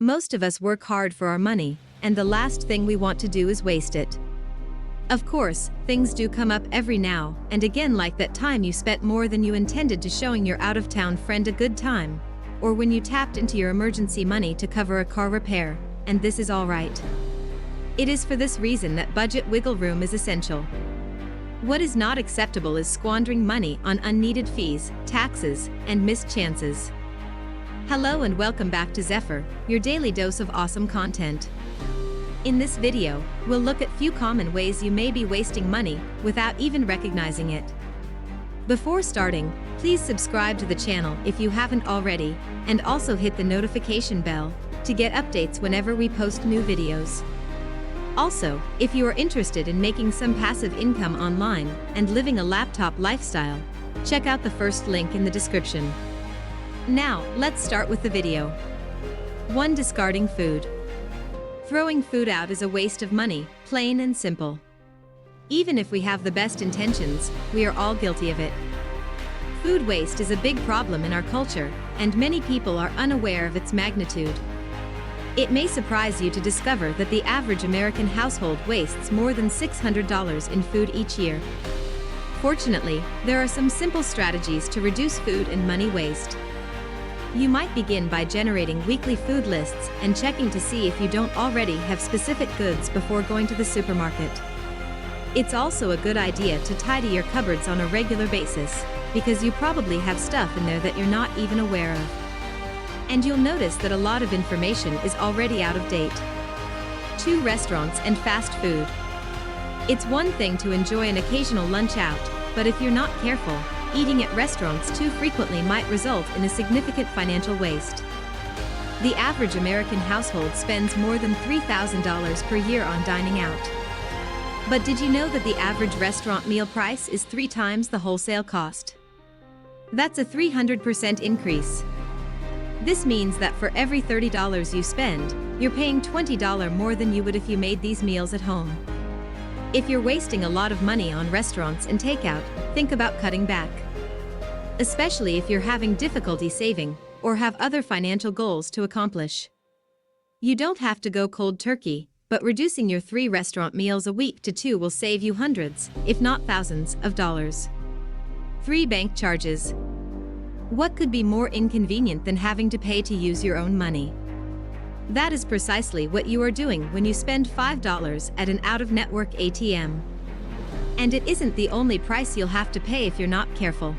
Most of us work hard for our money, and the last thing we want to do is waste it. Of course, things do come up every now and again, like that time you spent more than you intended to showing your out-of-town friend a good time, or when you tapped into your emergency money to cover a car repair, and this is all right. It is for this reason that budget wiggle room is essential. What is not acceptable is squandering money on unneeded fees, taxes, and missed chances. Hello and welcome back to Zephyr, your daily dose of awesome content. In this video, we'll look at few common ways you may be wasting money without even recognizing it. Before starting, please subscribe to the channel if you haven't already, and also hit the notification bell to get updates whenever we post new videos. Also, if you are interested in making some passive income online and living a laptop lifestyle, check out the first link in the description. Now, let's start with the video. 1. Discarding food. Throwing food out is a waste of money, plain and simple. Even if we have the best intentions, we are all guilty of it. Food waste is a big problem in our culture, and many people are unaware of its magnitude. It may surprise you to discover that the average American household wastes more than $600 in food each year. Fortunately, there are some simple strategies to reduce food and money waste. You might begin by generating weekly food lists and checking to see if you don't already have specific goods before going to the supermarket. It's also a good idea to tidy your cupboards on a regular basis, because you probably have stuff in there that you're not even aware of. And you'll notice that a lot of information is already out of date. 2. Restaurants and fast food. It's one thing to enjoy an occasional lunch out, but if you're not careful, eating at restaurants too frequently might result in a significant financial waste. The average American household spends more than $3,000 per year on dining out. But did you know that the average restaurant meal price is 3 times the wholesale cost? That's a 300% increase. This means that for every $30 you spend, you're paying $20 more than you would if you made these meals at home. If you're wasting a lot of money on restaurants and takeout, think about cutting back. Especially if you're having difficulty saving or have other financial goals to accomplish. You don't have to go cold turkey, but reducing your 3 restaurant meals a week to 2 will save you hundreds, if not thousands, of dollars. 3. Bank charges. What could be more inconvenient than having to pay to use your own money? That is precisely what you are doing when you spend $5 at an out-of-network ATM. And it isn't the only price you'll have to pay if you're not careful.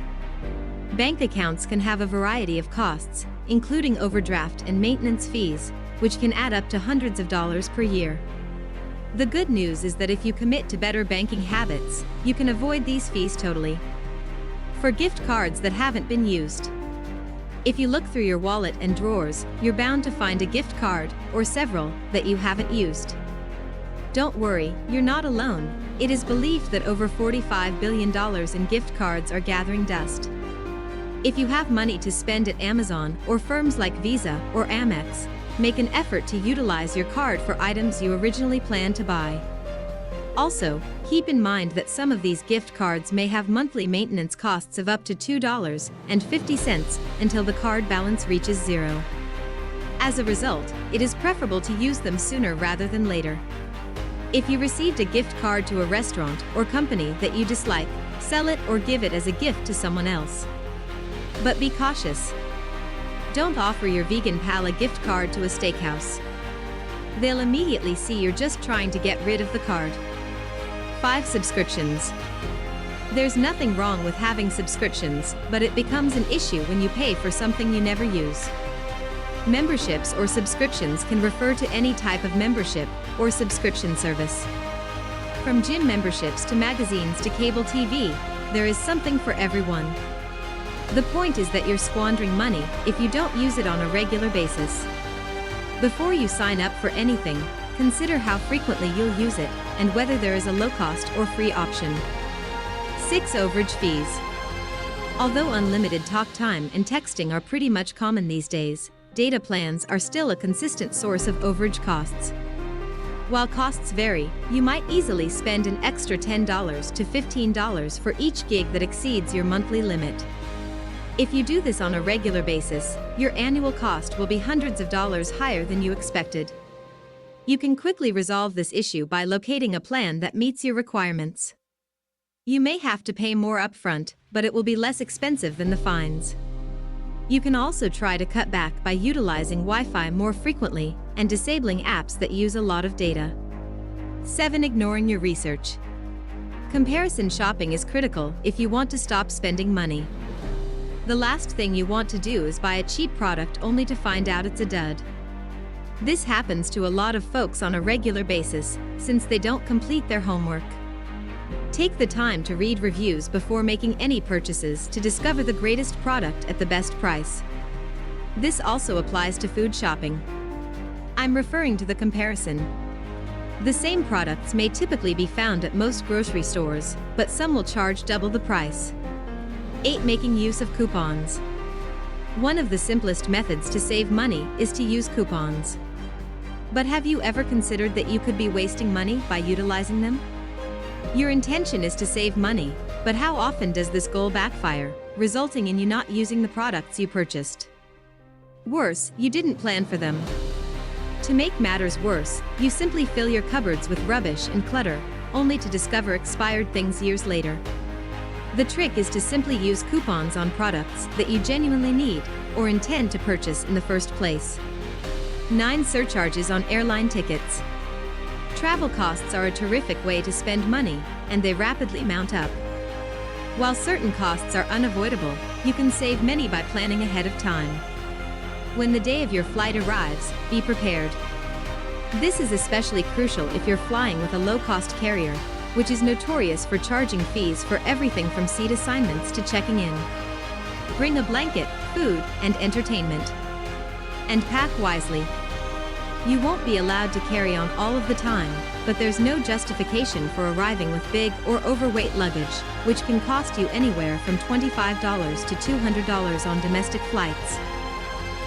Bank accounts can have a variety of costs, including overdraft and maintenance fees, which can add up to hundreds of dollars per year. The good news is that if you commit to better banking habits, you can avoid these fees totally. For gift cards that haven't been used. If you look through your wallet and drawers, you're bound to find a gift card, or several, that you haven't used. Don't worry, you're not alone. It is believed that over $45 billion in gift cards are gathering dust. If you have money to spend at Amazon or firms like Visa or Amex, make an effort to utilize your card for items you originally planned to buy. Also, keep in mind that some of these gift cards may have monthly maintenance costs of up to $2.50 until the card balance reaches zero. As a result, it is preferable to use them sooner rather than later. If you received a gift card to a restaurant or company that you dislike, sell it or give it as a gift to someone else. But be cautious. Don't offer your vegan pal a gift card to a steakhouse. They'll immediately see you're just trying to get rid of the card. 5. Subscriptions. There's nothing wrong with having subscriptions, but it becomes an issue when you pay for something you never use. Memberships or subscriptions can refer to any type of membership or subscription service. From gym memberships to magazines to cable TV, there is something for everyone. The point is that you're squandering money if you don't use it on a regular basis. Before you sign up for anything, consider how frequently you'll use it and whether there is a low-cost or free option. 6. Overage fees. Although unlimited talk time and texting are pretty much common these days, data plans are still a consistent source of overage costs. While costs vary, you might easily spend an extra $10 to $15 for each gig that exceeds your monthly limit. If you do this on a regular basis, your annual cost will be hundreds of dollars higher than you expected. You can quickly resolve this issue by locating a plan that meets your requirements. You may have to pay more upfront, but it will be less expensive than the fines. You can also try to cut back by utilizing Wi-Fi more frequently and disabling apps that use a lot of data. 7. Ignoring your research. Comparison shopping is critical if you want to stop spending money. The last thing you want to do is buy a cheap product only to find out it's a dud. This happens to a lot of folks on a regular basis, since they don't complete their homework. Take the time to read reviews before making any purchases to discover the greatest product at the best price. This also applies to food shopping. I'm referring to the comparison. The same products may typically be found at most grocery stores, but some will charge double the price. 8. Making use of coupons. One of the simplest methods to save money is to use coupons. But have you ever considered that you could be wasting money by utilizing them? Your intention is to save money, but how often does this goal backfire, resulting in you not using the products you purchased? Worse, you didn't plan for them. To make matters worse, you simply fill your cupboards with rubbish and clutter, only to discover expired things years later. The trick is to simply use coupons on products that you genuinely need or intend to purchase in the first place. 9. Surcharges on airline tickets. Travel costs are a terrific way to spend money, and they rapidly mount up. While certain costs are unavoidable, you can save many by planning ahead of time. When the day of your flight arrives, be prepared. This is especially crucial if you're flying with a low-cost carrier, which is notorious for charging fees for everything from seat assignments to checking in. Bring a blanket, food, and entertainment. And pack wisely. You won't be allowed to carry on all of the time, but there's no justification for arriving with big or overweight luggage, which can cost you anywhere from $25 to $200 on domestic flights.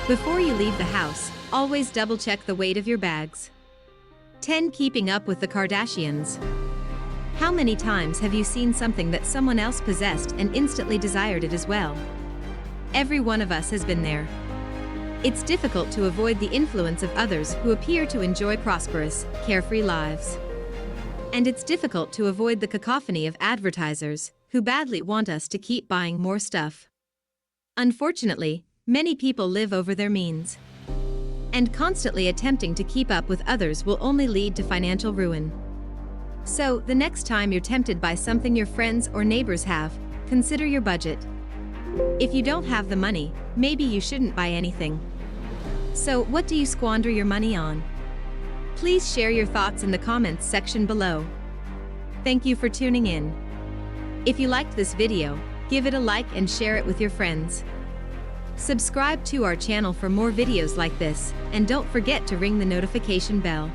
Before you leave the house, always double-check the weight of your bags. 10. Keeping up with the Kardashians. How many times have you seen something that someone else possessed and instantly desired it as well? Every one of us has been there. It's difficult to avoid the influence of others who appear to enjoy prosperous, carefree lives. And it's difficult to avoid the cacophony of advertisers who badly want us to keep buying more stuff. Unfortunately, many people live over their means. And constantly attempting to keep up with others will only lead to financial ruin. So, the next time you're tempted by something your friends or neighbors have, consider your budget. If you don't have the money, maybe you shouldn't buy anything. So, what do you squander your money on? Please share your thoughts in the comments section below. Thank you for tuning in. If you liked this video, give it a like and share it with your friends. Subscribe to our channel for more videos like this, and don't forget to ring the notification bell.